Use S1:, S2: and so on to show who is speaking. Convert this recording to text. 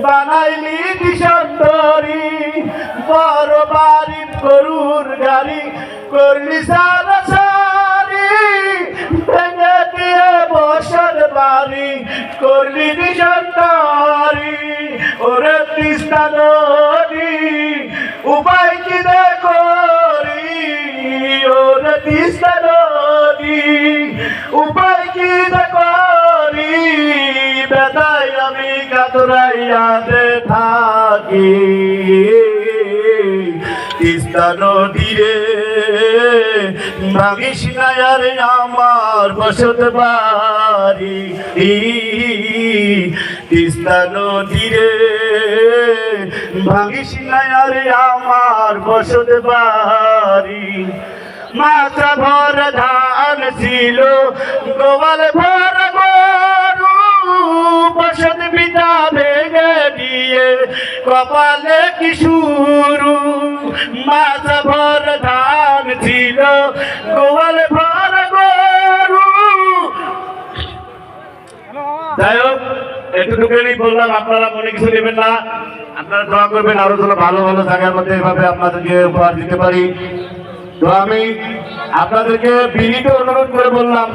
S1: বানাইলি দিশান্তরি, বড় বাড়ি গরুর গাড়ি করলি সারাসারি, ভেঙে দিয়ে বসত বাড়ি করলি দিশান্তরি। ওরে তিস্তা নদী উপায় কি করি, ওরে তিস্তা নদী উপায় কি করি, বেদায় আমি কাতরাইয়াতে থাকি। তিস্তা নদী রে ভাগিস না আর আমার বসত বাড়ি, তিস্তা নদী রে ভাগিস না আর আমার বসত বাড়ি। মাথা ভর ধান ছিল গোয়াল ভর গরু, বসত পিতা ভেঙে দিয়ে কপালে কি শুরু। মাথা ভর ধান ছিল গোয়াল ভর গরু। যাই হোক, এতটুকুই বললাম, আপনারা মনে কিছু নেবেন না, আপনারা দোয়া করবেন আরো যেন ভালো ভালো জায়গার মধ্যে এভাবে আপনাদেরকে উপহার দিতে পারি। তো আমি আপনাদেরকে বিনীত অনুরোধ করে বললাম।